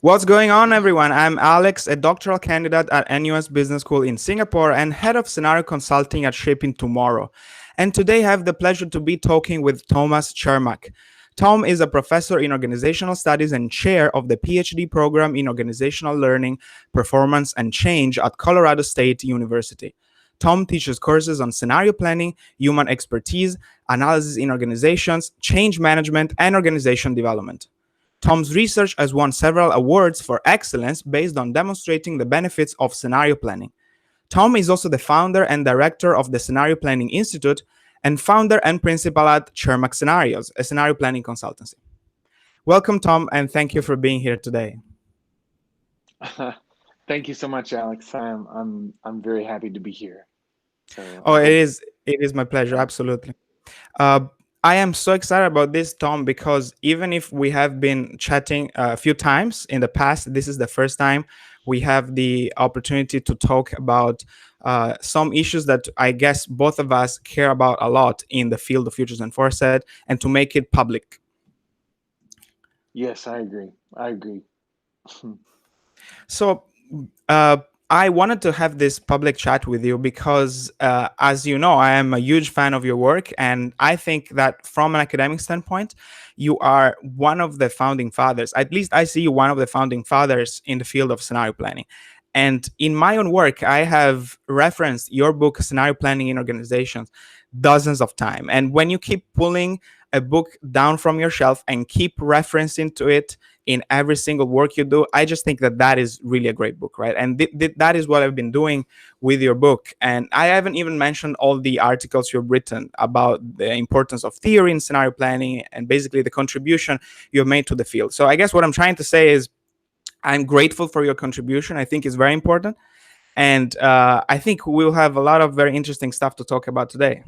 What's going on, everyone? I'm Alex, a doctoral candidate at NUS Business School in Singapore and head of scenario consulting at Shaping Tomorrow. And today I have the pleasure to be talking with Thomas Chermack. Tom is a professor in organizational studies and chair of the Ph.D. program in organizational learning, performance, and change at Colorado State University. Tom teaches courses on scenario planning, human expertise, analysis in organizations, change management, and organization development. Tom's research has won several awards for excellence based on demonstrating the benefits of scenario planning. Tom is also the founder and director of the Scenario Planning Institute and founder and principal at Chermack Scenarios, a scenario planning consultancy. Welcome, Tom, and thank you for being here today. Thank you so much, Alex. I'm very happy to be here. So Oh, it is my pleasure, absolutely. Uh, I am so excited about this, Tom, because even if we have been chatting a few times in the past, this is the first time we have the opportunity to talk about some issues that I guess both of us care about a lot in the field of futures and foresight, and to make it public. yes, I agree. I agree. So, I wanted to have this public chat with you because, as you know, I am a huge fan of your work. And I think that from an academic standpoint, you are one of the founding fathers. At least I see you one of the founding fathers in the field of scenario planning. And in my own work, I have referenced your book, Scenario Planning in Organizations, dozens of times. And when you keep pulling a book down from your shelf and keep referencing to it in every single work you do, I just think that that is really a great book, right? And that is what I've been doing with your book. And I haven't even mentioned all the articles you've written about the importance of theory in scenario planning and basically the contribution you've made to the field. So I guess what I'm trying to say is I'm grateful for your contribution. I think it's very important. And I think we'll have a lot of very interesting stuff to talk about today.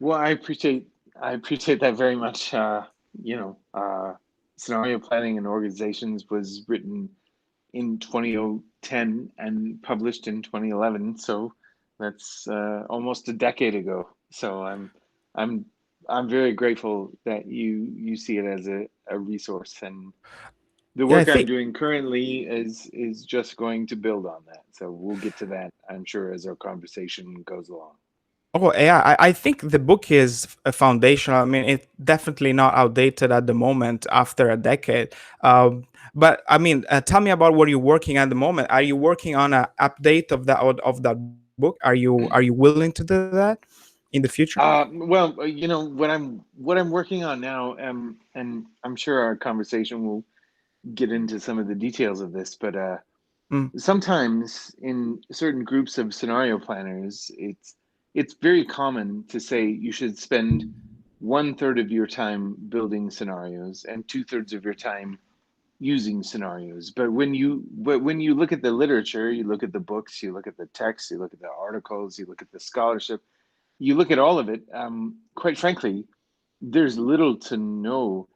Well, I appreciate that very much. Scenario planning in organizations was written in 2010 and published in 2011. So that's almost a decade ago. So I'm I'm very grateful that you see it as a resource, and the Yeah, I work I'm think doing currently is just going to build on that. So we'll get to that, I'm sure, as our conversation goes along. Oh yeah, I think the book is a foundational. I mean, it's definitely not outdated at the moment after a decade. But I mean, tell me about what you're working at the moment. Are you working on an update of that book? Are you willing to do that in the future? Well, what I'm working on now, and I'm sure our conversation will get into some of the details of this, but Mm, sometimes in certain groups of scenario planners, it's very common to say you should spend one third of your time building scenarios and two-thirds of your time using scenarios. But when you look at the literature, you look at the books, you look at the texts, you look at the articles, you look at the scholarship, you look at all of it. Quite frankly, there's little to no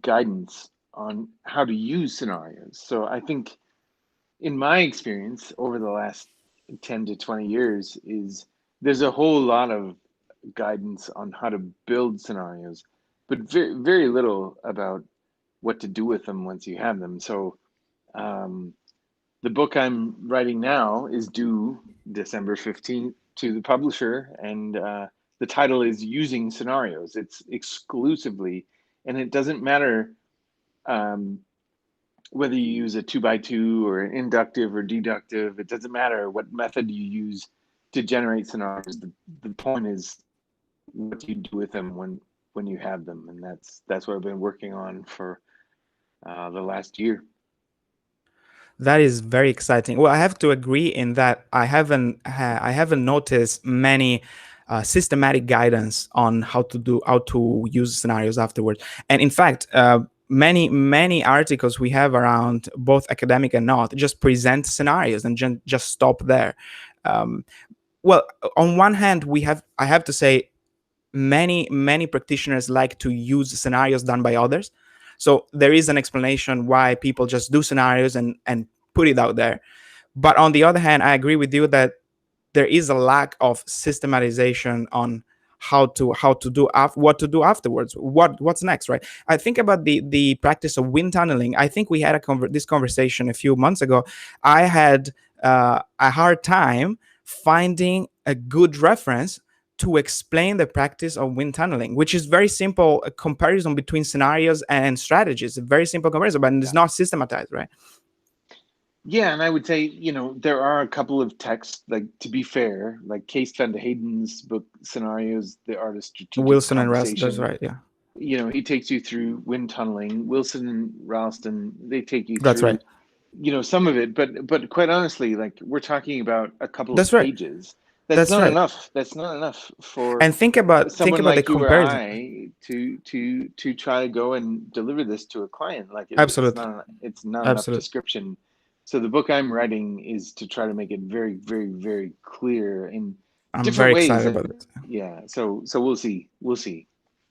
guidance on how to use scenarios. So I think, in my experience over the last 10 to 20 years, is there's a whole lot of guidance on how to build scenarios, but very, very little about what to do with them once you have them. So um, the book I'm writing now is due December 15th to the publisher, and the title is Using Scenarios. It's exclusively, and it doesn't matter um, whether you use a two by two or an inductive or deductive. It doesn't matter what method you use to generate scenarios. The point is what you do with them when you have them, and that's what I've been working on for the last year. that is very exciting. Well, I have to agree in that I haven't noticed many systematic guidance on how to use scenarios afterwards. And in fact, many articles we have around both academic and not just present scenarios and just stop there. Um, well, on one hand, I have to say many practitioners like to use scenarios done by others, so there is an explanation why people just do scenarios and put it out there. But on the other hand, I agree with you that there is a lack of systematization on what to do afterwards, what's next, right? I think about the practice of wind tunneling. I think we had this conversation a few months ago. I had a hard time finding a good reference to explain the practice of wind tunneling, which is very simple, a comparison between scenarios and strategies, a very simple comparison, but it's not systematized, right? Yeah, and I would say, there are a couple of texts, like, to be fair, like Case van de Hayden's book, Scenarios, The Art of Strategic Wilson and Russ, that's Conversation. right, yeah. He takes you through wind tunneling. Wilson and Ralston, they take you That's right. through, some of it. But quite honestly, like, we're talking about a couple of That's right. pages. That's That's not right. enough. That's not enough for And think someone about the like you or comparison. I to try to go and deliver this to a client. Like, Absolutely. it's not enough Absolutely. description. So the book I'm writing is to try to make it very, very, very clear in I'm different very ways. excited And about this. yeah, so we'll see. We'll see.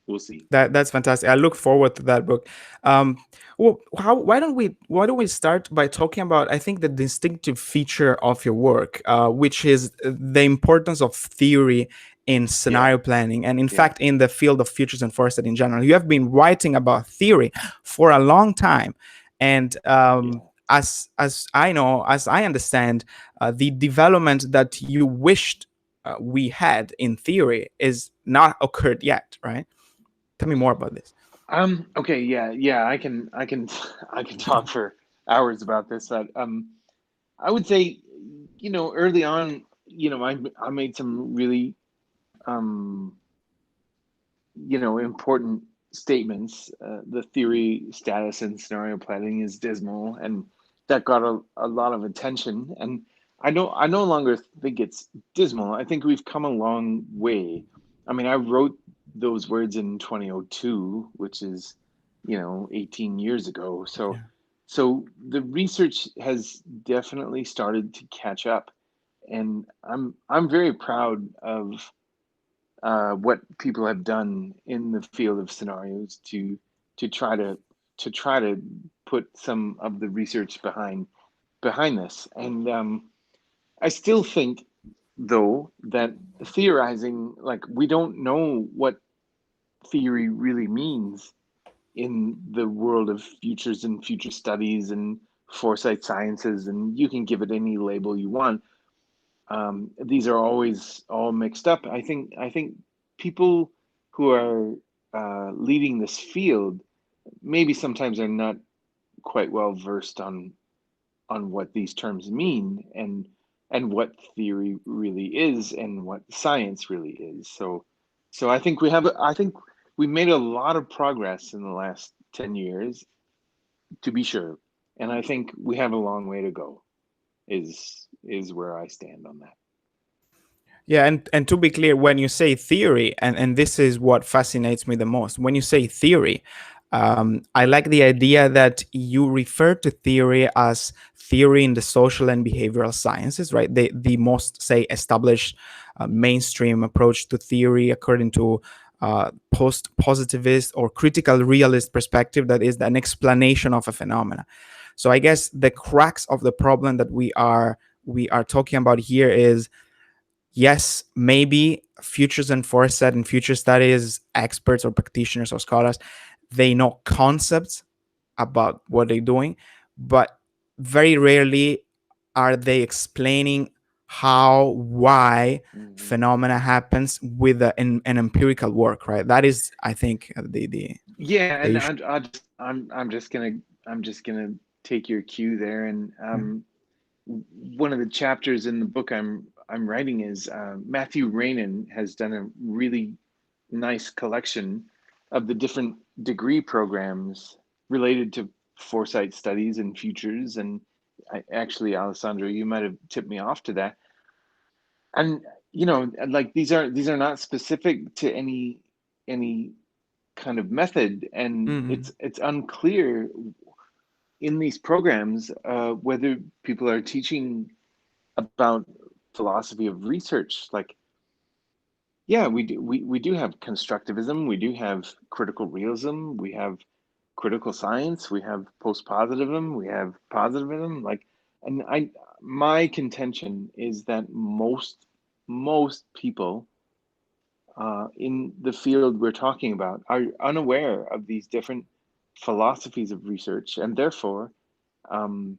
We'll see. That's fantastic. I look forward to that book. Um, well, why don't we start by talking about, I think, the distinctive feature of your work, which is the importance of theory in Yeah. scenario planning, and in Yeah. fact in the field of futures and foresight in general. You have been writing about theory for a long time, and Yeah. as I know, as I understand, the development that you wished we had in theory is not occurred yet, right? Tell me more about this. Okay, yeah, I can talk for hours about this, but I would say, early on, I made some really um important statements. The theory, status, and scenario planning is dismal, and that got a lot of attention. And I no longer think it's dismal. I think we've come a long way. I mean, I wrote those words in 2002, which is, 18 years ago. So, Yeah. the research has definitely started to catch up, and I'm very proud of what people have done in the field of scenarios to try to put some of the research behind this. And I still think, though, that theorizing, like, we don't know what theory really means in the world of futures and future studies and foresight sciences, and you can give it any label you want. These are always all mixed up. I think people who are leading this field maybe sometimes are not quite well versed on what these terms mean, and what theory really is and what science really is. So I think we made a lot of progress in the last 10 years, to be sure, and I think we have a long way to go. Is where I stand on that. Yeah, and to be clear, when you say theory, and this is what fascinates me the most, when you say theory, I like the idea that you refer to theory as theory in the social and behavioral sciences, right? The most, say, established mainstream approach to theory, according to post-positivist or critical realist perspective, that is an explanation of a phenomena. So I guess the crux of the problem that we are talking about here is, yes, maybe futures and foresight and future studies experts or practitioners or scholars, they know concepts about what they're doing, but very rarely are they explaining why Mhm. phenomena happens with an empirical work, right? That is, I think, Yeah, the and issue. I'm just gonna take your cue there, and Yeah. one of the chapters in the book I'm writing is Matthew Rainin has done a really nice collection of the different degree programs related to foresight studies and futures, and actually, Alessandro, you might have tipped me off to that. And like, these are not specific to any kind of method, and Mhm. it's unclear in these programs whether people are teaching about philosophy of research. Like, yeah, we do have constructivism, we do have critical realism, we have critical science, we have postpositivism, we have positivism. Like, and my contention is that most people in the field we're talking about are unaware of these different philosophies of research, and therefore, um,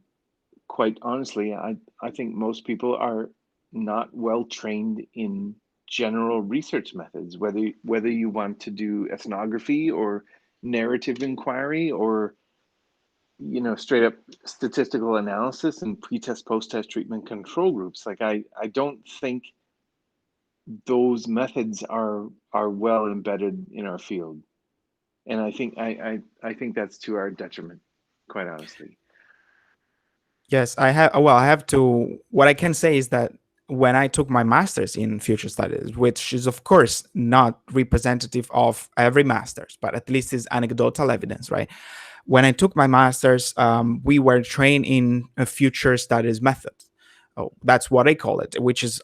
quite honestly, I think most people are not well trained in general research methods, whether you want to do ethnography or narrative inquiry or straight up statistical analysis and pre-test post-test treatment control groups. Like I don't think those methods are well embedded in our field, and I think that's to our detriment, quite honestly. Yes, I have. Well, I have to. What I can say is that when I took my master's in future studies, which is of course not representative of every master's, but at least is anecdotal evidence, right? When I took my master's, we were trained in a future studies method. Oh, that's what I call it, which is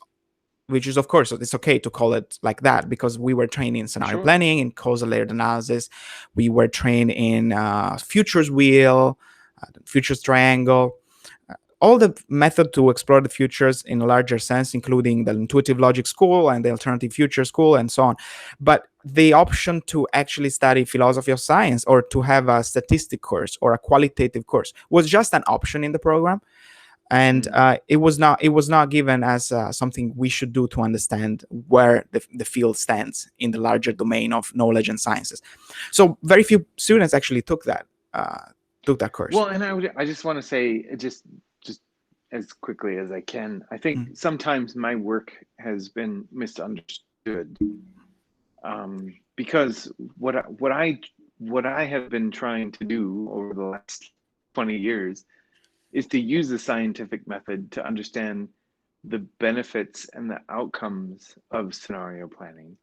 of course it's okay to call it like that because we were trained in scenario Sure. planning, in causal layered analysis, we were trained in futures wheel, futures triangle, all the method to explore the futures in a larger sense, including the intuitive logic school and the alternative future school and so on. But the option to actually study philosophy of science or to have a statistic course or a qualitative course was just an option in the program, and Mm. it was not given as something we should do to understand where the field stands in the larger domain of knowledge and sciences. So very few students actually took that course. Well, and I just want to say just as quickly as I can, I think Mm. sometimes my work has been misunderstood, because what I have been trying to do over the last 20 years is to use the scientific method to understand the benefits and the outcomes of scenario planning.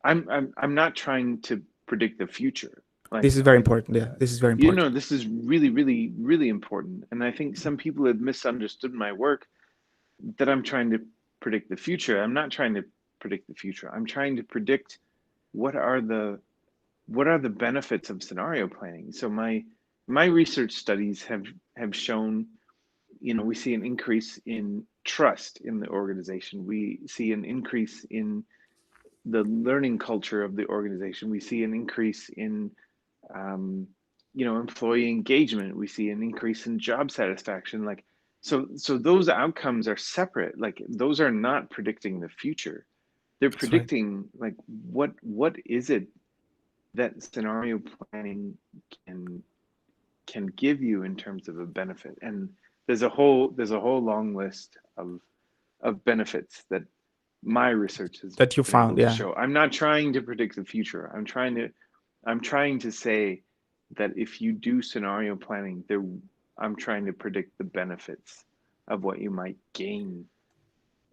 I'm not trying to predict the future. This Like is very important. Yeah, this is very important. this is really, really, really important. And I think some people have misunderstood my work, that I'm trying to predict the future. I'm not trying to predict the future. I'm trying to predict what are the benefits of scenario planning. So my research studies have shown, we see an increase in trust in the organization. We see an increase in the learning culture of the organization. We see an increase in employee engagement. We see an increase in job satisfaction. Like, so those outcomes are separate. Like, those are not predicting the future. They're That's right. predicting, like, what is it that scenario planning can give you in terms of a benefit. And there's a whole long list of benefits that my research has That you been able found. to Yeah. show. I'm not trying to predict the future. I'm trying to say that if you do scenario planning, I'm trying to predict the benefits of what you might gain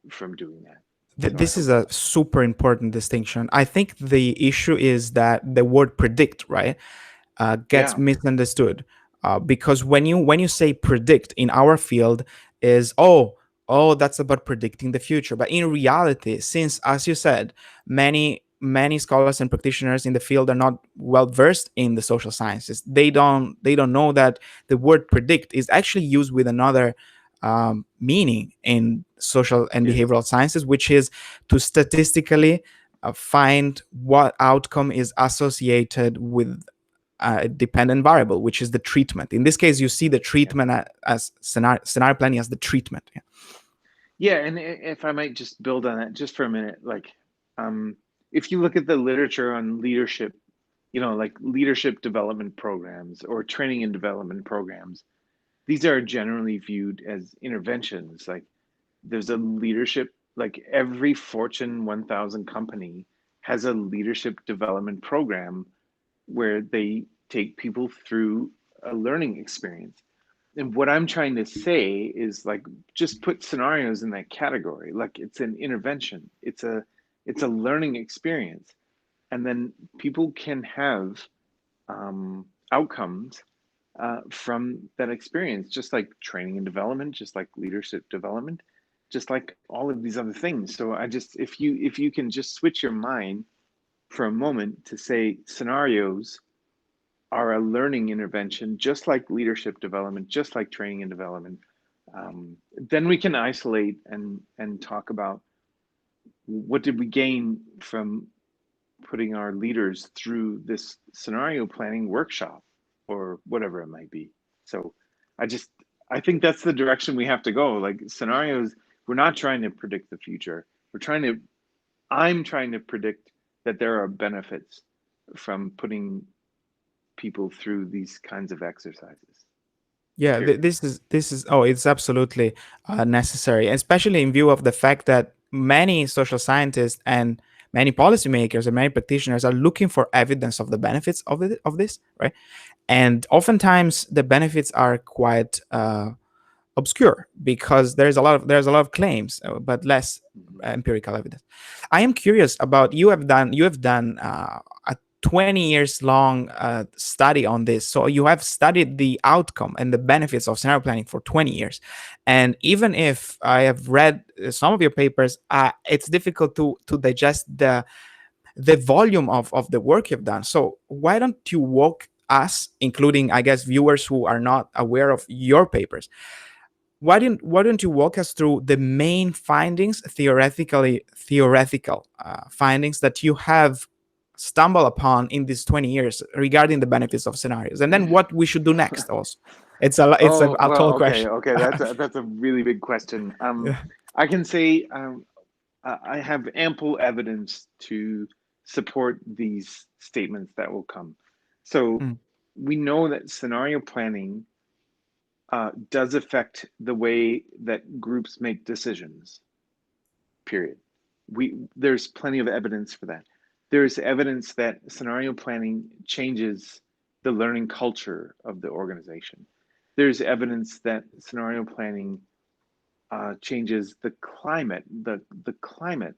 from doing that. So I This is hope a that. super important distinction. I think the issue is that the word predict, right, gets Yeah. misunderstood, because when you say predict in our field is oh that's about predicting the future, but in reality, since as you said, many scholars and practitioners in the field are not well versed in the social sciences, they don't know that the word predict is actually used with another meaning in social and Yes. behavioral sciences, which is to statistically find what outcome is associated with a dependent variable, which is the treatment. In this case, you see the Yeah. treatment as scenario planning as the treatment. Yeah. Yeah, and if I might just build on that just for a minute, like, if you look at the literature on leadership, like leadership development programs or training and development programs, these are generally viewed as interventions. Like, there's a leadership, like every Fortune 1000 company has a leadership development program where they take people through a learning experience. And what I'm trying to say is, like, just put scenarios in that category. Like, it's an intervention. It's a learning experience, and then people can have outcomes from that experience, just like training and development, just like leadership development, just like all of these other things. So if you can just switch your mind for a moment to say scenarios are a learning intervention, just like leadership development, just like training and development, then we can isolate and talk about what did we gain from putting our leaders through this scenario planning workshop or whatever it might be. So I just, I think that's the direction we have to go. Like scenarios, we're not trying to predict the future. I'm trying to predict that there are benefits from putting people through these kinds of exercises. Yeah, Period. this is oh, it's absolutely necessary, especially in view of the fact that many social scientists and many policymakers and many practitioners are looking for evidence of the benefits of this, right? And oftentimes the benefits are quite obscure because there's a lot of claims, but less Mm-hmm. empirical evidence. I am curious about you have done a 20 years long study on this, so you have studied the outcome and the benefits of scenario planning for 20 years. And even if I have read some of your papers, it's difficult to digest the volume of the work you've done. So why don't you walk us, including I guess viewers who are not aware of your papers, why don't you walk us through the main findings, theoretical findings that you have stumbled upon in these 20 years regarding the benefits of scenarios, and then what we should do next? Also, Oh, a well, tall okay, question. okay. That's a really big question. Yeah. I can say I have ample evidence to support these statements that will come. So Mm, we know that scenario planning does affect the way that groups make decisions. Period. There's plenty of evidence for that. There's evidence that scenario planning changes the learning culture of the organization. There's evidence that scenario planning changes the climate. The climate,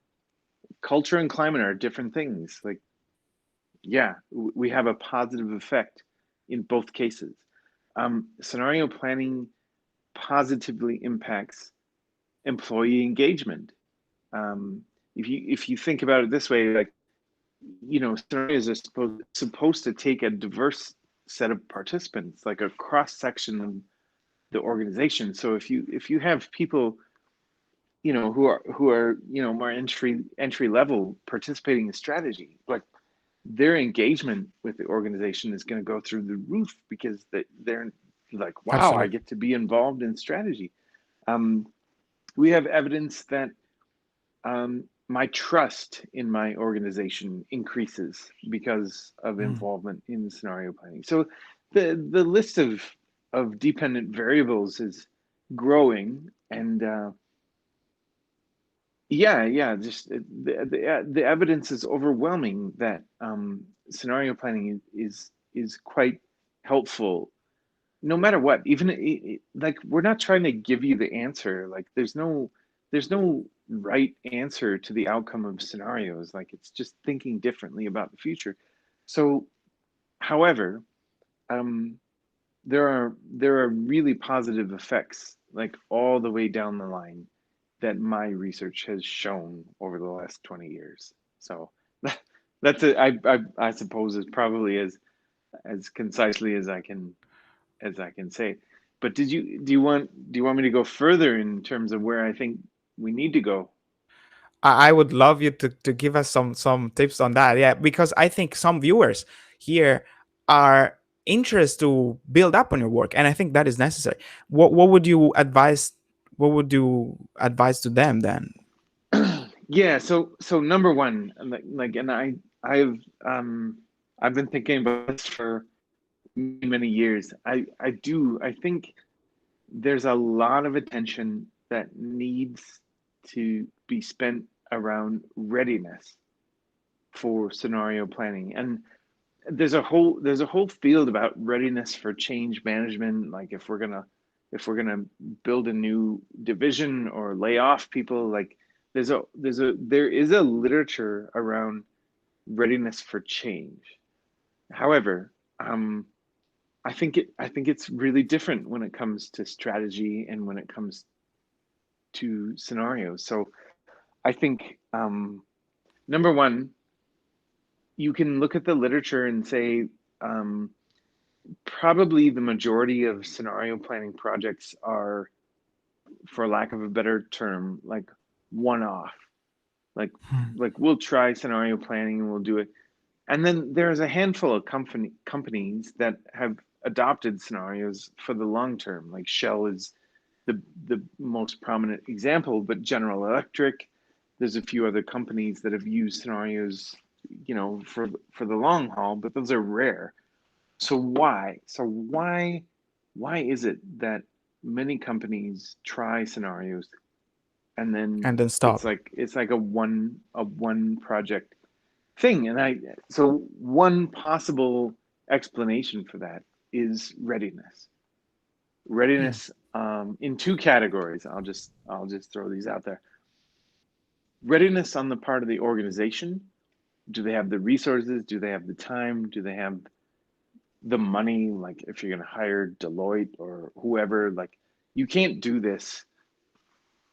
culture and climate are different things. Like, yeah, we have a positive effect in both cases. Scenario planning positively impacts employee engagement. Um, if you think about it this way, like, scenarios are supposed to take a diverse set of participants, like a cross section of the organization. So if you have people, who are more entry level participating in strategy, like their engagement with the organization is going to go through the roof because they're like, wow, I absolutely. get to be involved in strategy. Um, we have evidence that my trust in my organization increases because of Mm, involvement in scenario planning. So the list of dependent variables is growing, and yeah, just the evidence is overwhelming that scenario planning is quite helpful no matter what. Even like, we're not trying to give you the answer. Like, there's no right answer to the outcome of scenarios. Like, it's just thinking differently about the future. So, however, um, there are really positive effects, like all the way down the line, that my research has shown over the last 20 years. So that's it. I suppose is probably as concisely as I can say. But do you want me to go further in terms of where I think we need to go? I would love you to give us some tips on that. Yeah, because I think some viewers here are interested to build up on your work, and I think that is necessary. What would you advise? What would you advise to them then? Yeah, so number one, like, and I've um I've been thinking about this for many years. I think there's a lot of attention that needs to be spent around readiness for scenario planning. And there's a whole field about readiness for change management. Like, if we're gonna build a new division or lay off people, like, there is a literature around readiness for change. However, I think it's really different when it comes to strategy and when it comes to scenarios. So I think, number one, you can look at the literature and say, um, probably the majority of scenario planning projects are, for lack of a better term, like one off. Like we'll try scenario planning and we'll do it. And then there's a handful of companies that have adopted scenarios for the long term. Like Shell is the most prominent example, but General Electric, there's a few other companies that have used scenarios, for the long haul, but those are rare. So why? Why is it that many companies try scenarios and then And then stop. it's like a one project thing? And so one possible explanation for that is readiness. Hmm. Readiness in two categories. I'll just throw these out there. Readiness on the part of the organization. Do they have the resources? Do they have the time? Do they have the money? Like if you're going to hire Deloitte or whoever, like you can't do this,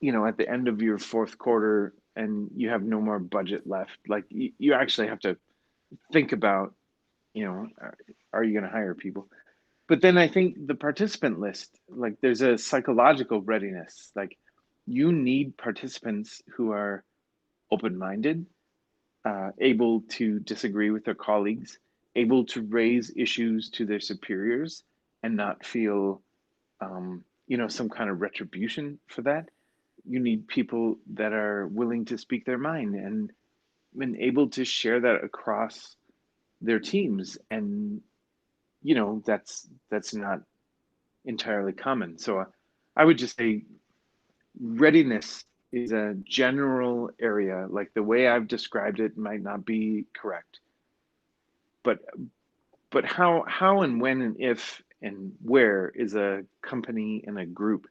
at the end of your fourth quarter and you have no more budget left. Like you actually have to think about, are you going to hire people? But then I think the participant list, like there's a psychological readiness. Like you need participants who are open-minded, able to disagree with their colleagues, able to raise issues to their superiors and not feel, some kind of retribution for that. You need people that are willing to speak their mind and able to share that across their teams. And, that's not entirely common. So I would just say readiness is a general area. Like the way I've described it might not be correct, but how and when and if and where is a company and a group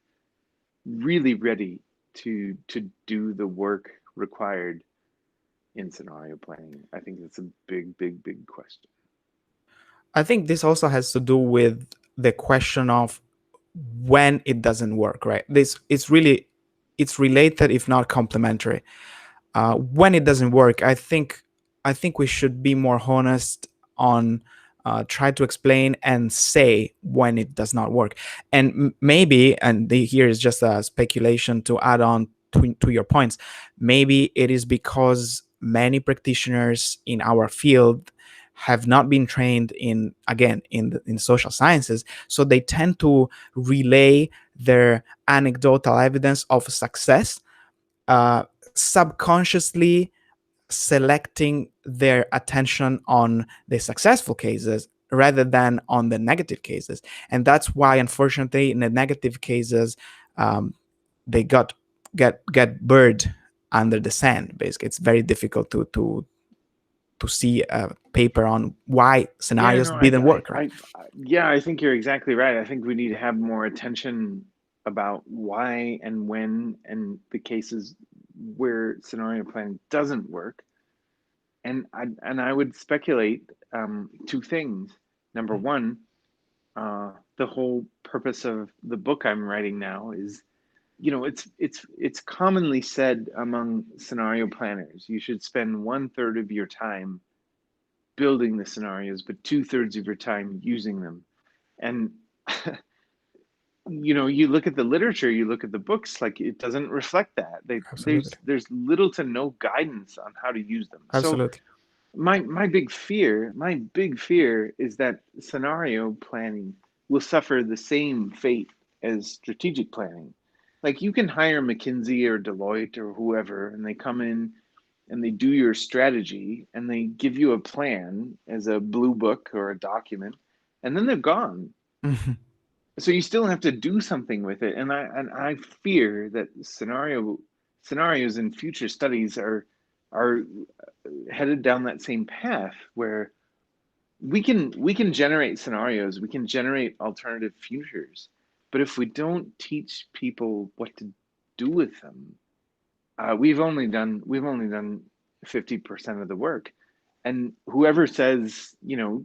really ready to do the work required in scenario planning? I think that's a big question. I think this also has to do with the question of when it doesn't work, right? This it's related if not complementary. When it doesn't work, I think we should be more honest on try to explain and say when it does not work. And maybe, and here is just a speculation to add on to your points. Maybe it is because many practitioners in our field have not been trained in, again, in social sciences, so they tend to relay their anecdotal evidence of success, subconsciously selecting their attention on the successful cases rather than on the negative cases. And that's why, unfortunately, in the negative cases, um, they get buried under the sand. Basically, it's very difficult to see a paper on why Yeah, scenarios no, I, didn't I, work, right? I, yeah, I think you're exactly right. I think we need to have more attention about why and when and the cases where scenario planning doesn't work. And I would speculate two things. Number one, the whole purpose of the book I'm writing now is, it's commonly said among scenario planners, you should spend one third of your time building the scenarios, but two-thirds of your time using them. And you look at the literature, you look at the books, like it doesn't reflect that. Absolutely. There's little to no guidance on how to use them. So Absolutely. my big fear is that scenario planning will suffer the same fate as strategic planning. Like you can hire McKinsey or Deloitte or whoever, and they come in and they do your strategy and they give you a plan as a blue book or a document, and then they're gone. Mhm. So you still have to do something with it. And I fear that scenarios in future studies are headed down that same path where we can generate scenarios, we can generate alternative futures, but if we don't teach people what to do with them, we've only done 50% of the work. And whoever says,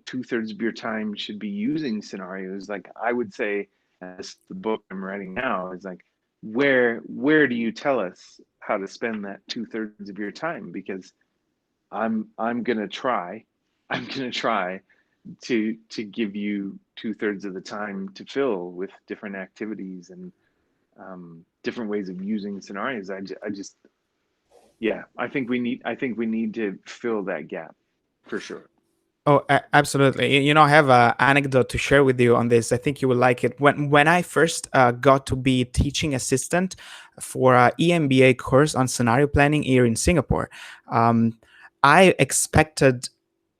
two-thirds of your time should be using scenarios, like I would say, and this the book I'm writing now is like, where do you tell us how to spend that two-thirds of your time? Because I'm gonna try, I'm gonna try to give you two-thirds of the time to fill with different activities and different ways of using scenarios. I just Yeah, I think we need to fill that gap for sure. Oh, absolutely. I have an anecdote to share with you on this. I think you will like it. When I first got to be teaching assistant for a EMBA course on scenario planning here in Singapore, um, I expected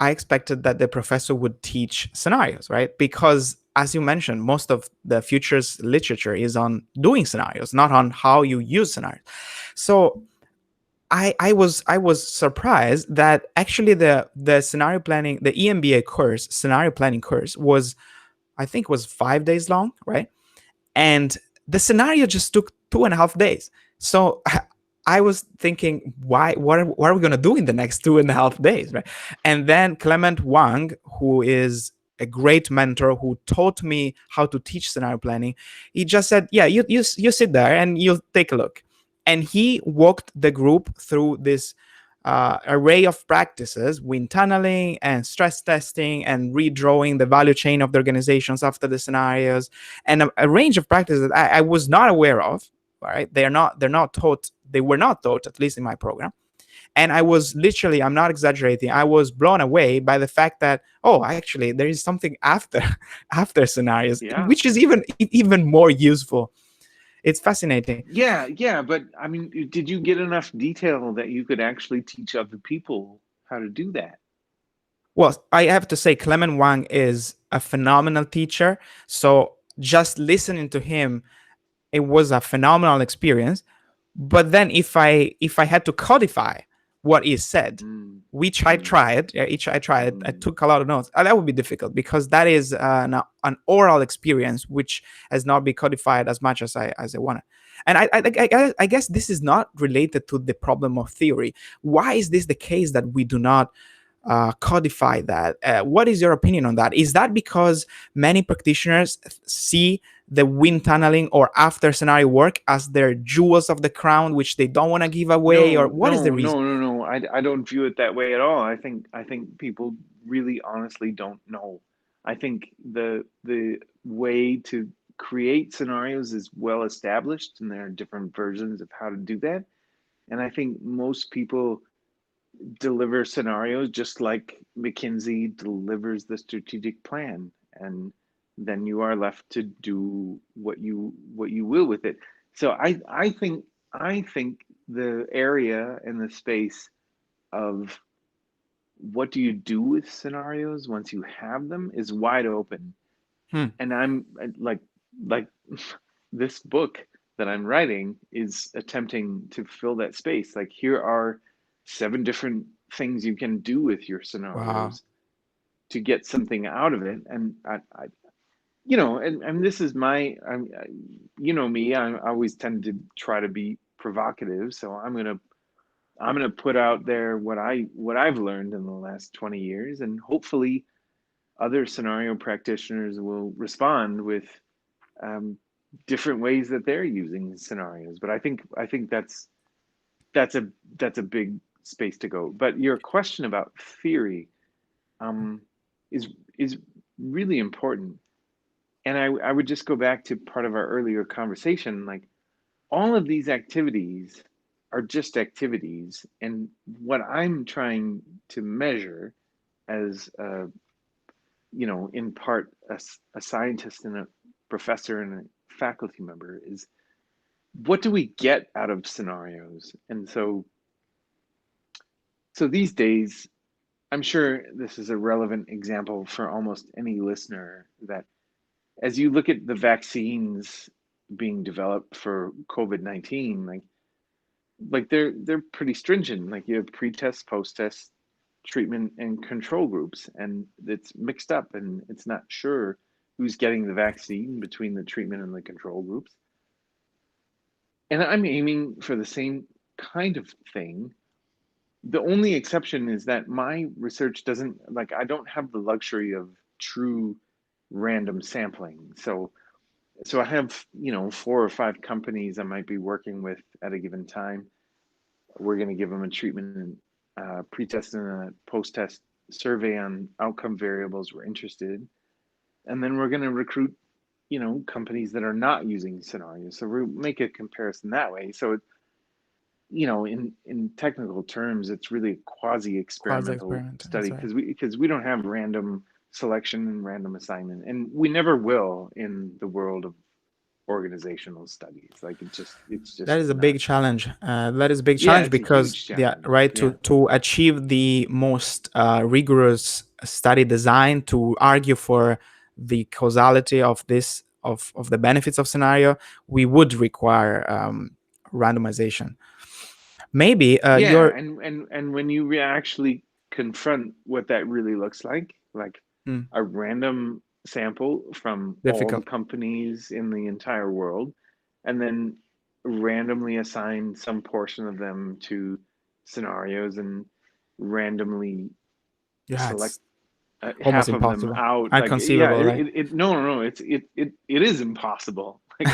I expected that the professor would teach scenarios, right? Because as you mentioned, most of the futures literature is on doing scenarios, not on how you use scenarios. So I was surprised that actually the scenario planning, the EMBA course, scenario planning course, was, I think, was 5 days long, right? And the scenario just took 2.5 days. So I was thinking, why? What are we gonna do in the next 2.5 days, right? And then Clement Wang, who is a great mentor who taught me how to teach scenario planning, he just said, "Yeah, you sit there and you'll take a look." And he walked the group through this array of practices: wind tunneling and stress testing and redrawing the value chain of the organizations after the scenarios, and a range of practices that I was not aware of. Right, they're not taught. They were not taught, at least in my program. And I was literally, I'm not exaggerating, I was blown away by the fact that, oh, actually there is something after after scenarios, Yeah. which is even more useful. It's fascinating. Yeah, yeah, but I mean, did you get enough detail that you could actually teach other people how to do that? Well, I have to say, Clement Wang is a phenomenal teacher. So just listening to him, it was a phenomenal experience. But then if I had to codify what is said, Mm, which I mm, tried, yeah, each I tried, I mm. took a lot of notes. That would be difficult because that is an oral experience which has not been codified as much as I wanted. And I guess this is not related to the problem of theory. Why is this the case that we do not codify that? What is your opinion on that? Is that because many practitioners see the wind tunneling or after scenario work as their jewels of the crown, which they don't want to give away, or No, what is the no, reason? no, no, no. I don't view it that way at all. I think people really honestly don't know. I think the way to create scenarios is well established, and there are different versions of how to do that. And I think most people deliver scenarios just like McKinsey delivers the strategic plan, and then you are left to do what you will with it. So I think the area and the space of what do you do with scenarios once you have them is wide open. Hmm. And I'm like this book that I'm writing is attempting to fill that space. Like, here are 7 different things you can do with your Wow. scenarios to get something out of it. And and this is you know me, I always tend to try to be provocative. So I'm gonna put out there what I've learned in the last 20 years, and hopefully other scenario practitioners will respond with um, different ways that they're using scenarios. But I think that's a that's a big space to go. But your question about theory um, is is really important, and I would just go back to part of our earlier conversation. Like, all of these activities are just activities, and what I'm trying to measure as in part a scientist and a professor and a faculty member is, what do we get out of scenarios? And so these days, I'm sure this is a relevant example for almost any listener, that as you look at the vaccines being developed for COVID-19, like they're pretty stringent. Like, you have pre-test, post-test, treatment, and control groups, and it's mixed up, and it's not sure who's getting the vaccine between the treatment and the control groups. And I'm aiming for the same kind of thing. The only exception is that my research doesn't, like, I don't have the luxury of true random sampling. So I have, 4 or 5 companies I might be working with at a given time. We're going to give them a treatment and pre-test and a post-test survey on outcome variables we're interested in. And then we're going to recruit, companies that are not using scenarios. So we make a comparison that way. So in technical terms, it's really a Quasi quasi-experimental experiment. That's study right. because we don't have random selection and random assignment, and we never will in the world of organizational studies. Like it's That just is a not. big challenge. That is a big Yeah, challenge it's a because, huge yeah, challenge. right, Yeah. to achieve the most rigorous study design, to argue for the causality of this of the benefits of scenario, we would require randomization. Maybe Yeah, you're and when you actually confront what that really looks like mm, a random sample from all the difficult. companies in the entire world, and then randomly assign some portion of them to scenarios and randomly Yeah, select it's almost half of them impossible, out. Like, yeah, inconceivable, right? no, it is impossible. Like,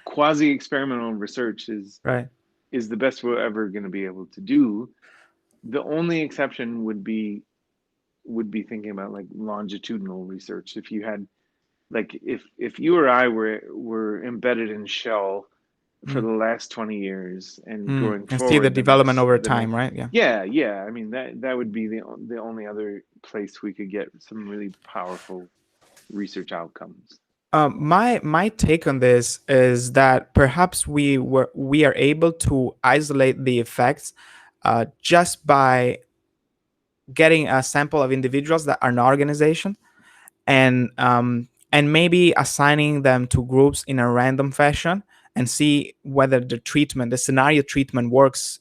quasi experimental research Right. is the best we're ever going to be able to do. The only exception would be thinking about like longitudinal research. If you had like if you or I were embedded in Shell for Mm, the last 20 years and going and see the forward development over the time, next right? Yeah. yeah, I mean that would be the only other place we could get some really powerful research outcomes. My take on this is that perhaps we are able to isolate the effects just by getting a sample of individuals that are an organization, and maybe assigning them to groups in a random fashion, and see whether the scenario treatment works.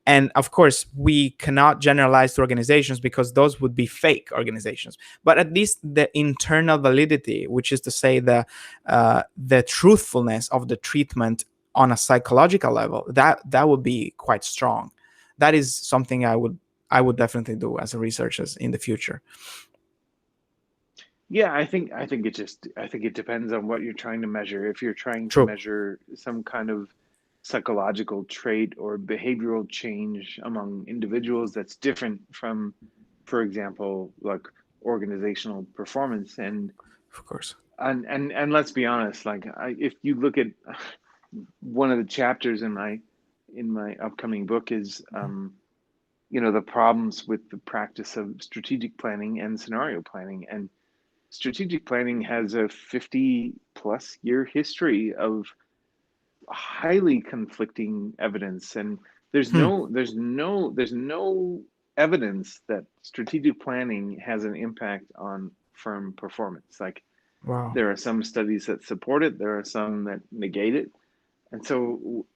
And of course, we cannot generalize to organizations because those would be fake organizations. But at least the internal validity, which is to say the truthfulness of the treatment on a psychological level, that would be quite strong. That is something I would definitely do as a researcher in the future. Yeah, I think it depends on what you're trying to measure. If you're trying to True, measure some kind of psychological trait or behavioral change among individuals that's different from, for example, like organizational performance, of course. and let's be honest, like if you look at one of the chapters in my upcoming book is the problems with the practice of strategic planning and scenario planning. And strategic planning has a 50 plus year history of highly conflicting evidence, and Hmm. there's no evidence that strategic planning has an impact on firm performance. Like, Wow. there are some studies that support it, there are some that negate it. And so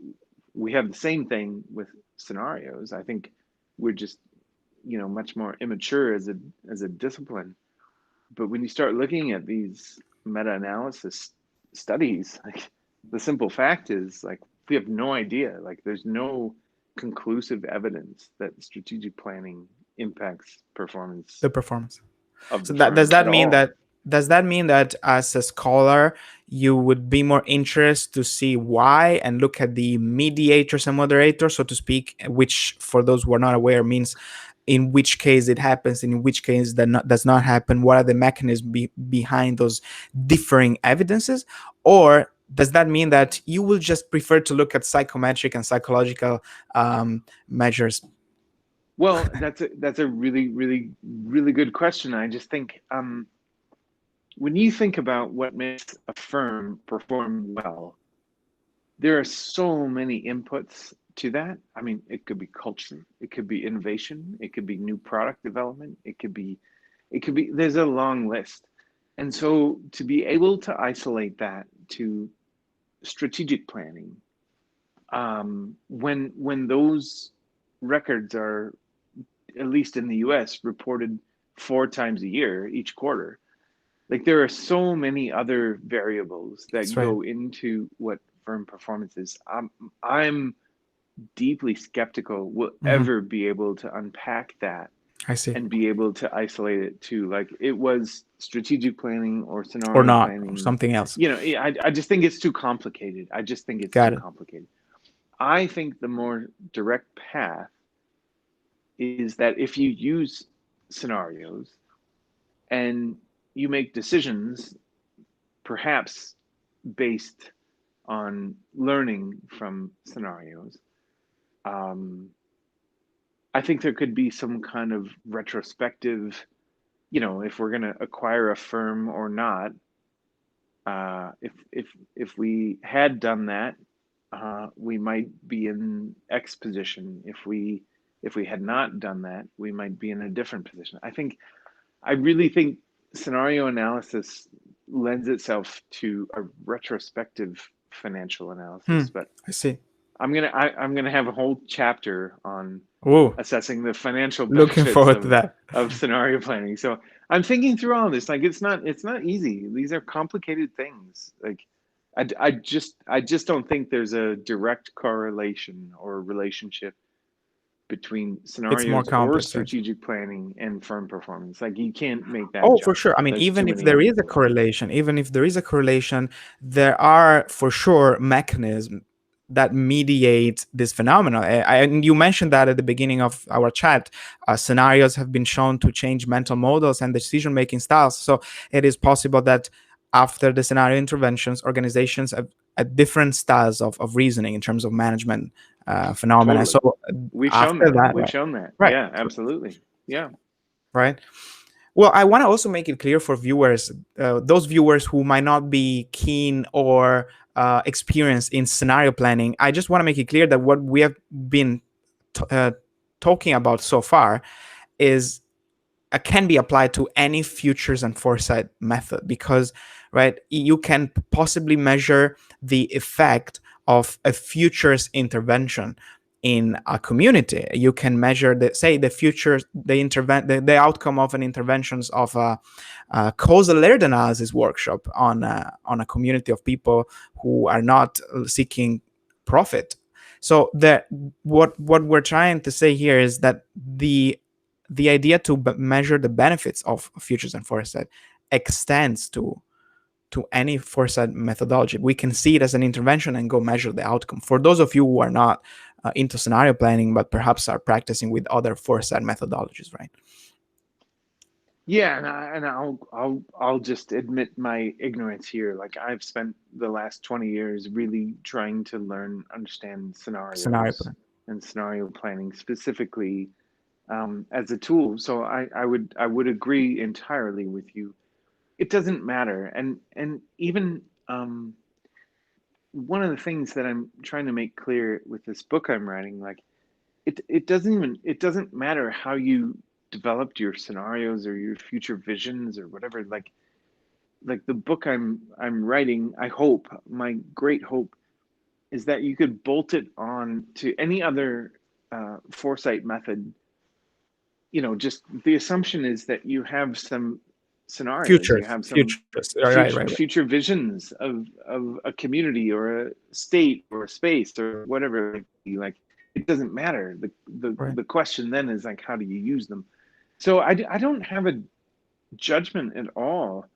we have the same thing with scenarios. I think we're just much more immature as a discipline. But when you start looking at these meta-analysis studies, like, the simple fact is, like, we have no idea. Like, there's no conclusive evidence that strategic planning impacts performance The performance. of So the that firm at all. does that mean that as a scholar you would be more interested to see why and look at the mediators and moderators, so to speak, which for those who are not aware means in which case it happens, in which case does not happen, what are the mechanisms behind those differing evidences? Or does that mean that you will just prefer to look at psychometric and psychological measures? Well, that's a really, really, really good question. I just think when you think about what makes a firm perform well, there are so many inputs to that. I mean, it could be culture, it could be innovation, it could be new product development, it could be there's a long list. And so to be able to isolate that to strategic planning, when those records are, at least in the US, reported 4 times a year each quarter, like, there are so many other variables That's that right. go into what firm performance is. I'm deeply skeptical we'll Hmm. ever be able to unpack that I see. and be able to isolate it to, like, it was strategic planning or Or scenario not, or planning. something else. I just think it's too complicated. I just think it's too Got it. complicated. I think the more direct path is that if you use scenarios and you make decisions, perhaps based on learning from scenarios, Um, I think there could be some kind of retrospective, if we're going to acquire a firm or not. If we had done that, we might be in X position. If we had not done that, we might be in a different position. I really think scenario analysis lends itself to a retrospective financial analysis. But I see. I'm gonna have a whole chapter on Oh, assessing the financial looking benefits forward to of that. scenario planning. So I'm thinking through all this. Like it's not easy. These are complicated things. Like I just don't think there's a direct correlation or relationship between It's more scenarios or complex, right? strategic planning and firm performance. Like you can't make that Oh, for jump. sure. I mean, There's too even if many there is a variables. correlation, there are for sure mechanisms that mediate this phenomenon. And you mentioned that at the beginning of our chat. Scenarios have been shown to change mental models and decision-making styles. So it is possible that after the scenario interventions, organizations have different styles of reasoning in terms of management phenomena. Totally. So We've shown after that. that, We've shown that. right, Yeah, absolutely. Yeah. right. Well, I want to also make it clear for viewers, those viewers who might not be keen or experienced in scenario planning. I just want to make it clear that what we have been talking about so far is can be applied to any futures and foresight method, because right, you can possibly measure the effect of a futures intervention in a community. You can measure the future, the outcome of an interventions of a causal layered analysis workshop on a community of people who are not seeking profit. So what we're trying to say here is that the idea to measure the benefits of futures and foresight extends to any foresight methodology. We can see it as an intervention and go measure the outcome. For those of you who are not into scenario planning, but perhaps are practicing with other foresight methodologies, right? Yeah, and I'll just admit my ignorance here. Like I've spent the last 20 years really trying to understand Scenario scenarios plan. and scenario planning specifically as a tool. So I would agree entirely with you. It doesn't matter, and even one of the things that I'm trying to make clear with this book I'm writing, like it doesn't matter how you developed your scenarios or your future visions or whatever. Like the book I'm writing, I hope, my great hope is that you could bolt it on to any other foresight method. Just the assumption is that you have some scenarios, you have some Futures. future visions of a community or a state or a space or whatever it might be. Like it doesn't matter. Right. The question then is like, how do you use them? So I don't have a judgment at all,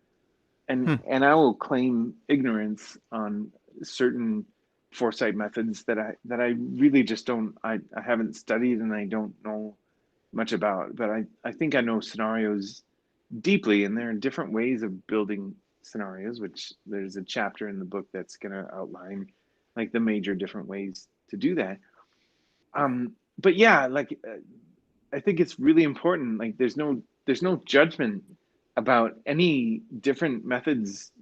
and I will claim ignorance on certain foresight methods that I really just don't, I haven't studied and I don't know much about. But I think I know scenarios deeply, and there are different ways of building scenarios, which there's a chapter in the book that's going to outline like the major different ways to do that. But yeah, like I think it's really important. Like there's no judgment about any different methods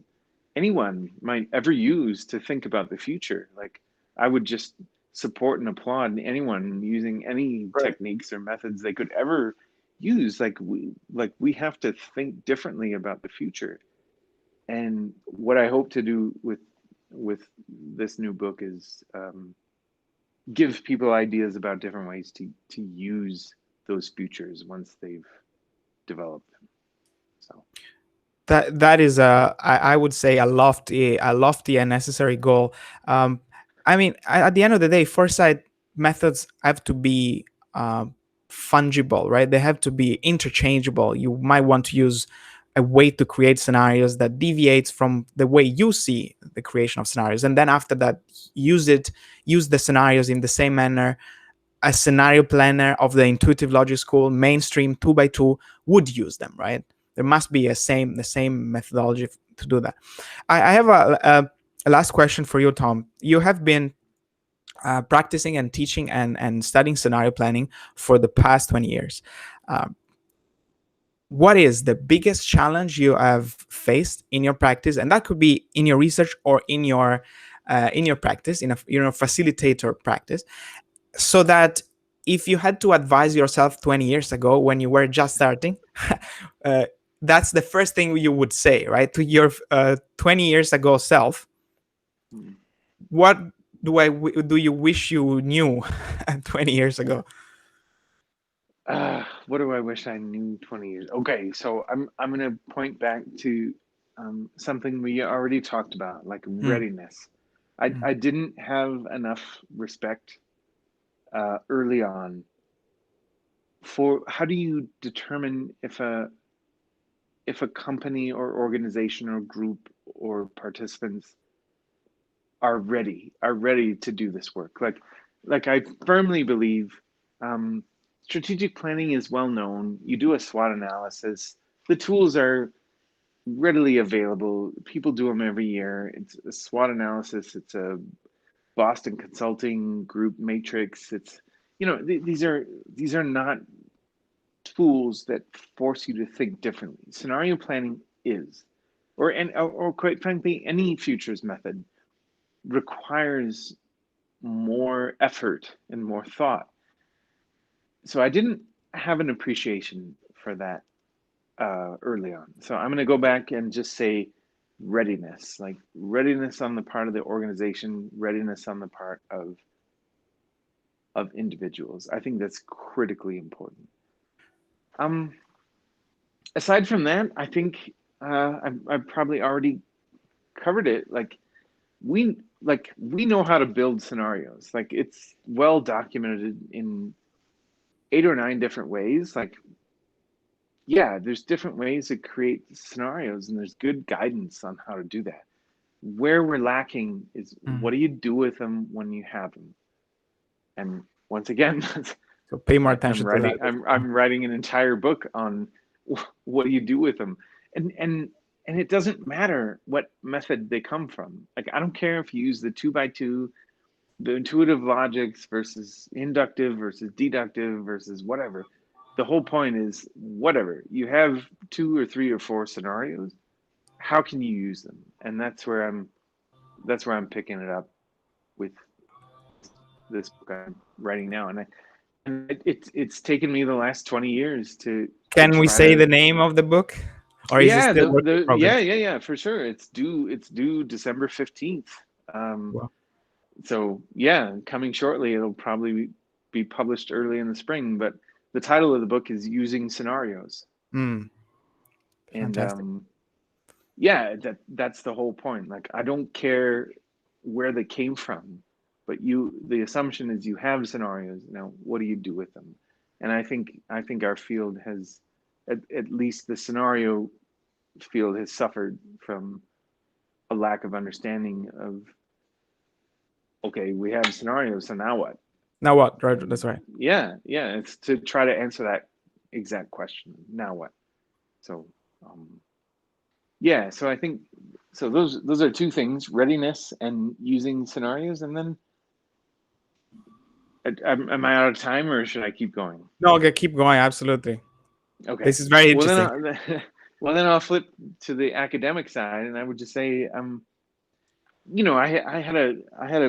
anyone might ever use to think about the future. Like I would just support and applaud anyone using any Right. techniques or methods they could ever use. Like we have to think differently about the future. And what I hope to do with this new book is give people ideas about different ways to use those futures once they've developed them. So That is I would say a lofty and necessary goal. Um, I mean, at the end of the day, foresight methods have to be fungible, right? They have to be interchangeable. You might want to use a way to create scenarios that deviates from the way you see the creation of scenarios, and then after that, use the scenarios in the same manner a scenario planner of the intuitive logic school, mainstream 2x2, would use them, right? There must be the same methodology to do that. I have a last question for you, Tom. You have been practicing and teaching and studying scenario planning for the past 20 years. Uh, what is the biggest challenge you have faced in your practice? And that could be in your research or in your practice, in a facilitator practice, so that if you had to advise yourself 20 years ago when you were just starting, uh, that's the first thing you would say, right, to your 20 years ago self. What do you wish you knew 20 years ago? What do I wish I knew 20 years? Okay, so I'm gonna point back to something we already talked about, like Mm, readiness. I mm, I didn't have enough respect early on for how do you determine if a company or organization or group or participants are ready to do this work. Like I firmly believe um, strategic planning is well known. You do a SWOT analysis. The tools are readily available. People do them every year. It's a SWOT analysis. It's a Boston Consulting Group matrix. It's these are not tools that force you to think differently. Scenario planning is, or quite frankly, any futures method requires more effort and more thought. So I didn't have an appreciation for that early on. So I'm going to go back and just say readiness, like readiness on the part of the organization, readiness on the part of individuals. I think that's critically important. Um, Aside from that, I think I've probably already covered it. We know how to build scenarios. Like it's well documented in 8 or 9 different ways. Like, yeah, there's different ways to create scenarios, and there's good guidance on how to do that. Where we're lacking is what mm. do you do with them when you have them? And once again, So pay more I'm attention to that, writing basically. I'm writing an entire book on what do you do with them, and and and it doesn't matter what method they come from. Like I don't care if you use the 2 by 2, the intuitive logics versus inductive versus deductive versus whatever. The whole point is whatever you have 2 or 3 or 4 scenarios. How can you use them? And that's where I'm picking it up with this book I'm writing now. And it's taken me the last 20 years to Can we try say to. the name of the book, or is it Yeah, still work in progress? yeah, for sure. It's due December 15th. Um, Wow. so yeah, coming shortly. It'll probably be published early in the spring. But the title of the book is Using Scenarios, Mm, and fantastic. yeah, that's the whole point. Like I don't care where they came from, but the assumption is you have scenarios. Now, what do you do with them? And I think our field has, at least the scenario field has suffered from a lack of understanding of, okay, we have scenarios, so now what? Now what? Right, And that's right. yeah, it's to try to answer that exact question. Now what? So um, yeah, so I think so. Those are 2 things: readiness and using scenarios. And then, am I out of time, or should I keep going? No, okay, keep going. Absolutely. Okay. This is very Well, then, interesting. well, then I'll flip to the academic side, and I would just say, I had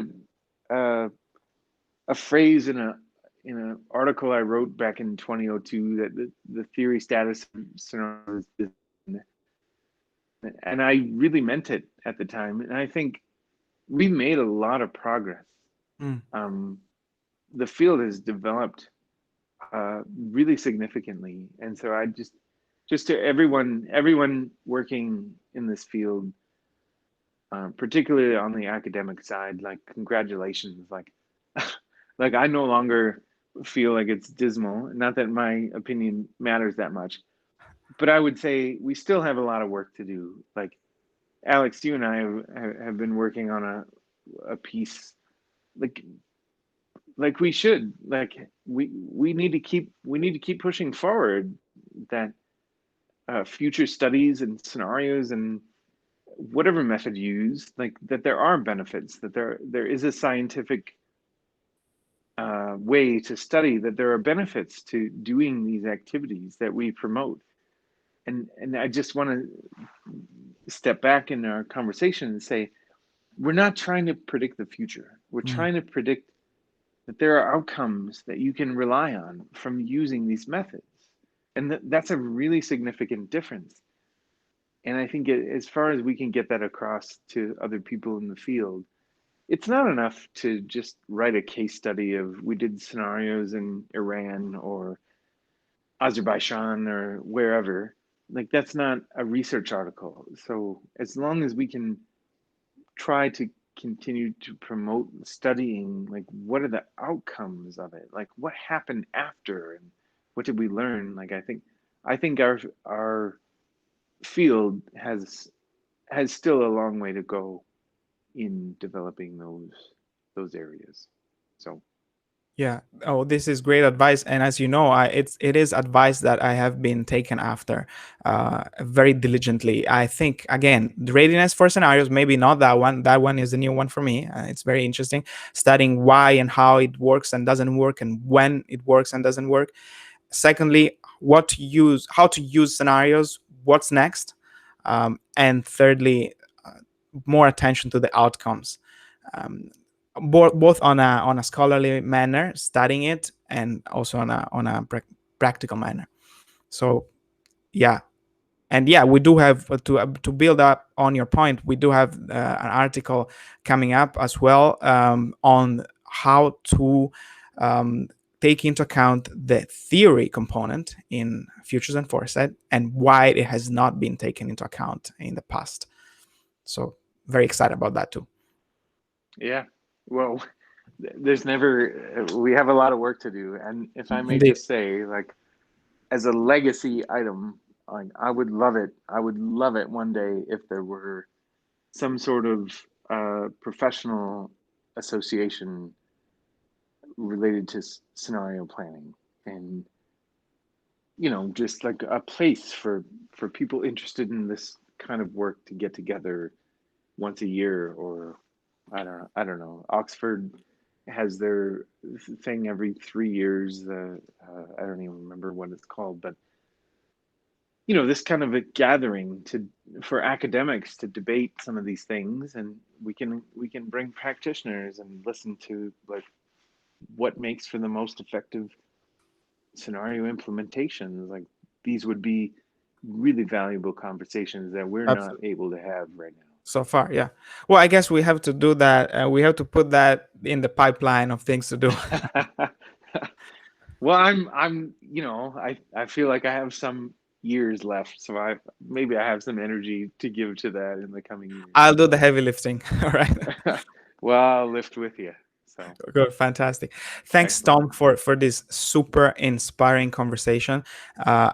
a phrase in an article I wrote back in 2002 that the theory status of scenarios is, and I really meant it at the time, and I think we made a lot of progress. Mm. Um, the field has developed really significantly, and so I just to everyone working in this field, particularly on the academic side, like congratulations. Like I no longer feel like it's dismal. Not that my opinion matters that much, but I would say we still have a lot of work to do. Like Alex, you and I have been working on a piece, like we should, like we need to keep pushing forward that future studies and scenarios and whatever method used, like that there are benefits, that there is a scientific way to study that there are benefits to doing these activities that we promote. And I just want to step back in our conversation and say, we're not trying to predict the future. We're Mm. trying to predict that there are outcomes that you can rely on from using these methods. And that's a really significant difference. And I think as far as we can get that across to other people in the field, it's not enough to just write a case study of we did scenarios in Iran or Azerbaijan or wherever. Like, that's not a research article. So as long as we can try to continue to promote studying, like, what are the outcomes of it, like what happened after and what did we learn, like, I think our field has still a long way to go in developing those areas. So Yeah. Oh, this is great advice, and as you know, it is advice that I have been taken after very diligently. I think again, the readiness for scenarios, maybe not that one. That one is a new one for me. It's very interesting studying why and how it works and doesn't work, and when it works and doesn't work. Secondly, what to use, how to use scenarios, what's next, and thirdly, more attention to the outcomes. Um, both on a scholarly manner, studying it, and also on a practical manner. So yeah, and yeah, we do have to build up on your point. We do have an article coming up as well on how to um, take into account the theory component in futures and foresight and why it has not been taken into account in the past. So very excited about that too. yeah, well, there's never we have a lot of work to do. And if I may Indeed. just say, like, as a legacy item, like, I would love it one day if there were some sort of professional association related to scenario planning, and just like a place for people interested in this kind of work to get together once a year. Or I don't know, Oxford has their thing every 3 years. I don't even remember what it's called, but this kind of a gathering for academics to debate some of these things, and we can bring practitioners and listen to, like, what makes for the most effective scenario implementations. Like, these would be really valuable conversations that we're not Absolutely. able to have right So far, yeah. Well, I guess we have to do that. We have to put that in the pipeline of things to do. now. Well, I feel like I have some years left, so maybe I have some energy to give to that in the coming years. I'll do the heavy lifting. All right. Well, I'll lift with you. So Good, fantastic. Thanks, excellent. Tom, for this super inspiring conversation.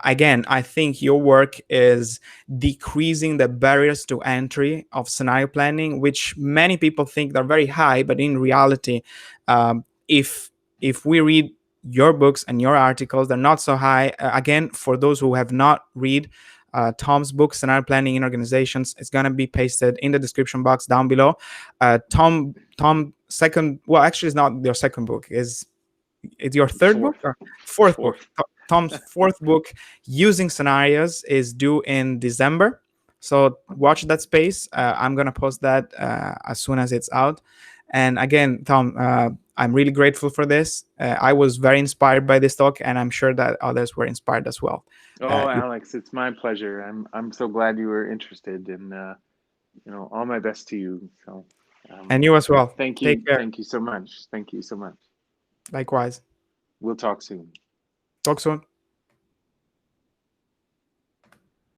Again, I think your work is decreasing the barriers to entry of scenario planning, which many people think are very high, but in reality, if we read your books and your articles, they're not so high. Again, for those who have not read Tom's book, Scenario Planning in Organizations, it's gonna be pasted in the description box down below. Tom second, well, actually it's not your second book, is it's your third book Fourth, or fourth book. fourth. Tom's fourth book, Using Scenarios, is due in December, so watch that space. I'm gonna post that as soon as it's out. And again, Tom, I'm really grateful for this. I was very inspired by this talk, and I'm sure that others were inspired as well. Oh, Alex, it's my pleasure. I'm so glad you were interested, and all my best to you. So, And you as well. Take care. thank you so much. Thank you so much. Likewise. We'll talk soon. Talk soon.